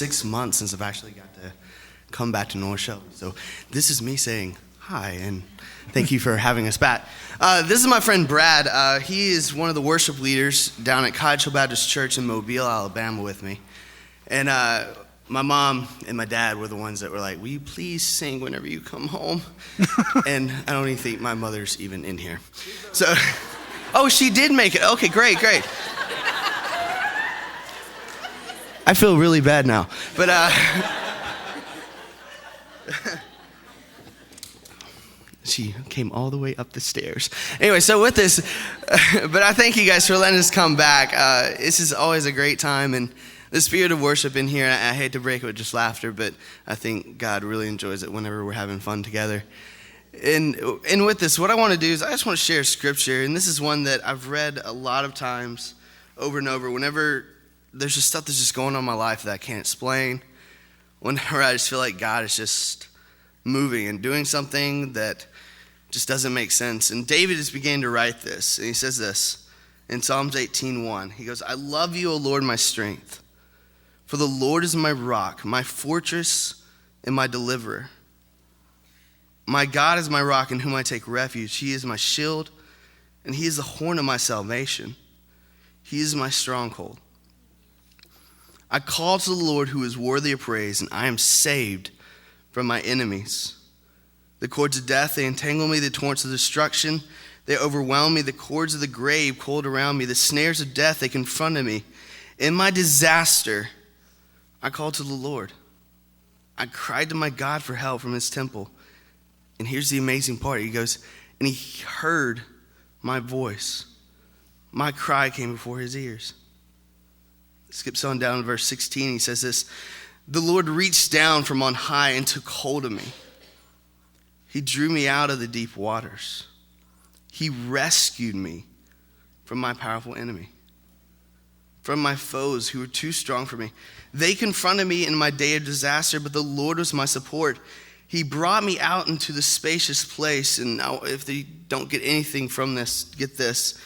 6 months since I've actually got to come back to North Shelby. So this is me saying hi, and thank you for having us back. This is my friend Brad. He is one of the worship leaders down at Cottage Hill Baptist Church in Mobile, Alabama with me. And my mom and my dad were the ones that were like, will you please sing whenever you come home? And I don't even think my mother's even in here. So, oh, she did make it. Okay, great. I feel really bad now. But she came all the way up the stairs. Anyway, so with this, but I thank you guys for letting us come back. This is always a great time, and the spirit of worship in here, I hate to break it with just laughter, but I think God really enjoys it whenever we're having fun together. And with this, what I want to do is I just want to share scripture, and this is one that I've read a lot of times over and over. Whenever there's just stuff that's just going on in my life that I can't explain, whenever I just feel like God is just moving and doing something that just doesn't make sense. And David is beginning to write this, and he says this in Psalms 18:1. He goes, I love you, O Lord, my strength. For the Lord is my rock, my fortress, and my deliverer. My God is my rock in whom I take refuge. He is my shield, and he is the horn of my salvation. He is my stronghold. I call to the Lord who is worthy of praise, and I am saved from my enemies. The cords of death, they entangle me, the torrents of destruction, they overwhelm me. The cords of the grave coiled around me. The snares of death, they confronted me. In my disaster, I called to the Lord. I cried to my God for help from his temple. And here's the amazing part. He goes, and he heard my voice. My cry came before his ears. Skips on down to verse 16. He says this, the Lord reached down from on high and took hold of me. He drew me out of the deep waters. He rescued me from my powerful enemy, from my foes who were too strong for me. They confronted me in my day of disaster, but the Lord was my support. He brought me out into the spacious place. And now if they don't get anything from this, get this.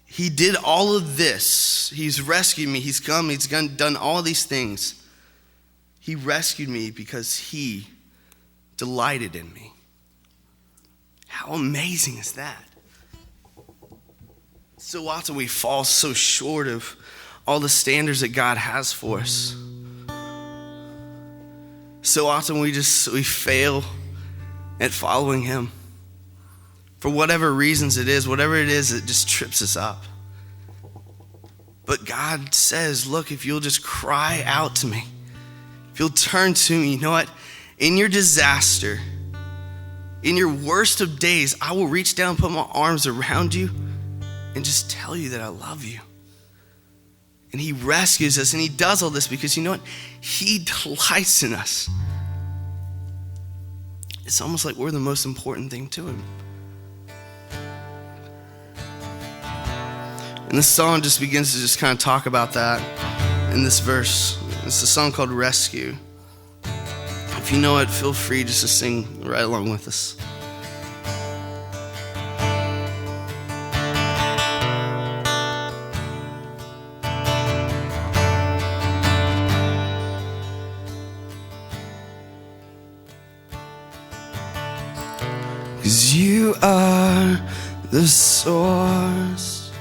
He did all of this. He's rescued me. He's come. He's done all these things. He rescued me because he delighted in me. How amazing is that? So often we fall so short of all the standards that God has for us. So often we fail at following him. For whatever reasons it is, whatever it is, it just trips us up. But God says, look, if you'll just cry out to me, if you'll turn to me, you know what? In your disaster, in your worst of days, I will reach down and put my arms around you and just tell you that I love you. And he rescues us, and he does all this because you know what? He delights in us. It's almost like we're the most important thing to him. And this song just begins to just kind of talk about that in this verse. It's a song called Rescue. If you know it, feel free just to sing right along with us. You are the source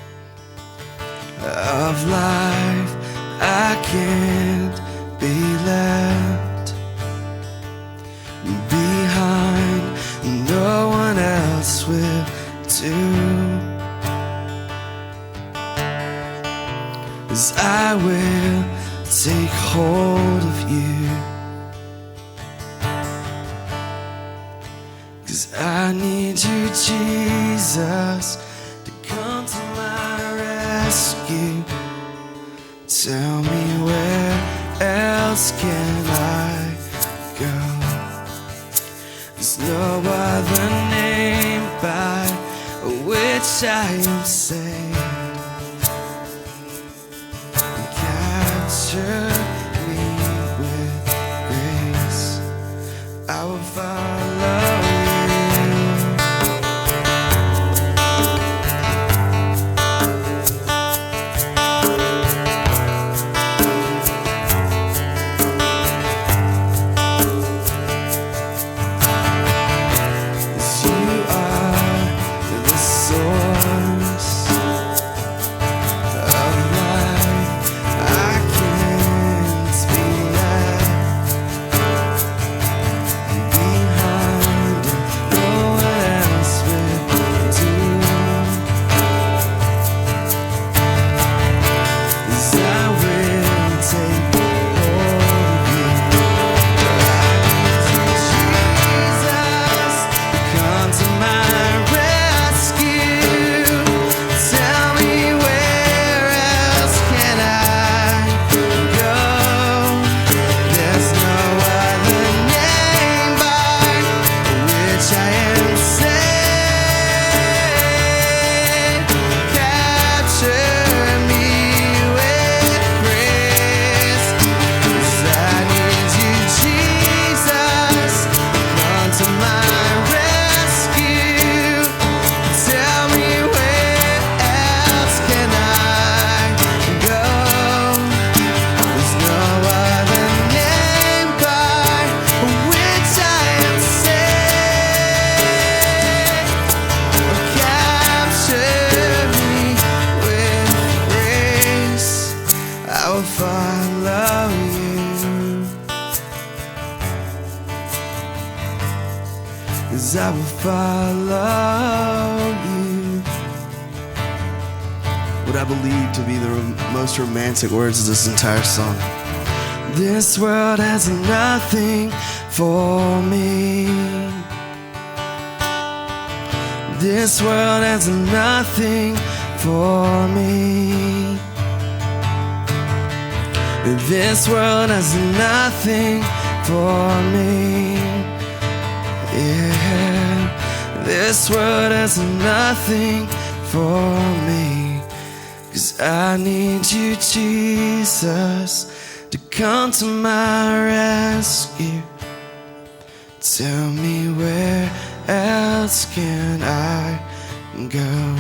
of life. I can't be left behind. No one else will do. 'Cause I will take hold of you. 'Cause I need you, Jesus, to come to my rescue. Tell me where else can I go? There's no other name by which I am saved. Capture me with grace. I will follow. 'cause I will follow you. What I believe to be the most romantic words of this entire song. This world has nothing for me. This world has nothing for me. This world has nothing for me. Yeah, this world has nothing for me. 'Cause I need you, Jesus, to come to my rescue. Tell me where else can I go?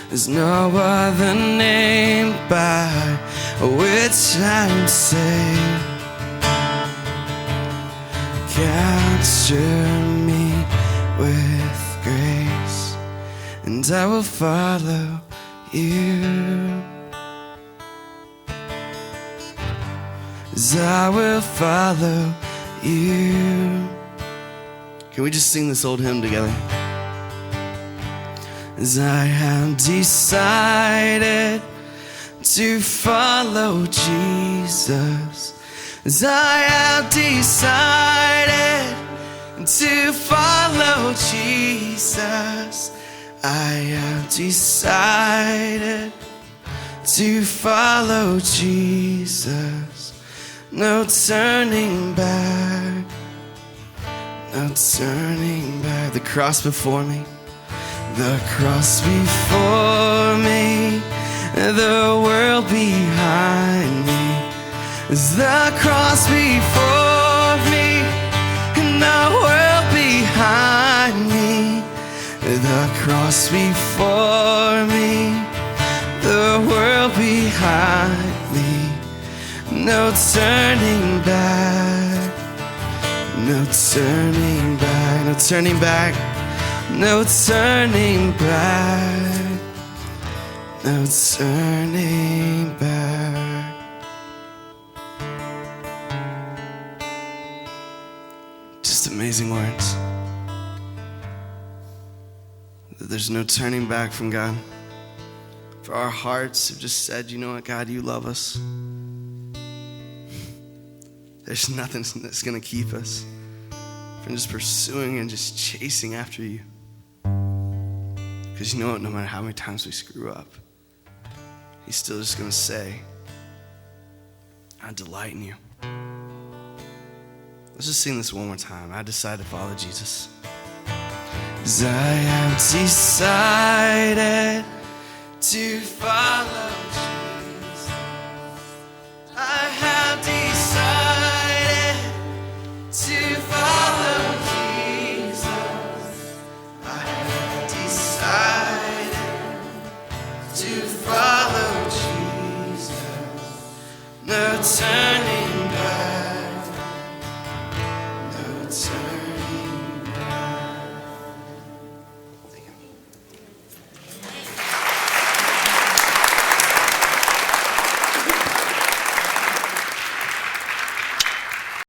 There's no other name by which I'm saved. Capture me with grace, and I will follow you. As I will follow you. Can we just sing this old hymn together? As I have decided to follow Jesus. As I have decided to follow Jesus. I have decided to follow Jesus. No turning back. No turning back. The cross before me. The cross before me. The world behind me. The cross before me. And the world behind me. The cross before me. The world behind me. No turning back. No turning back. No turning back. No turning back. No turning back. Just amazing words. There's no turning back from God. For our hearts have just said, you know what, God, you love us. There's nothing that's going to keep us from just pursuing and just chasing after you. Because you know what, no matter how many times we screw up, he's still just going to say, I delight in you. Let's just sing this one more time. I decide to follow Jesus. 'Cause I have decided to follow Jesus.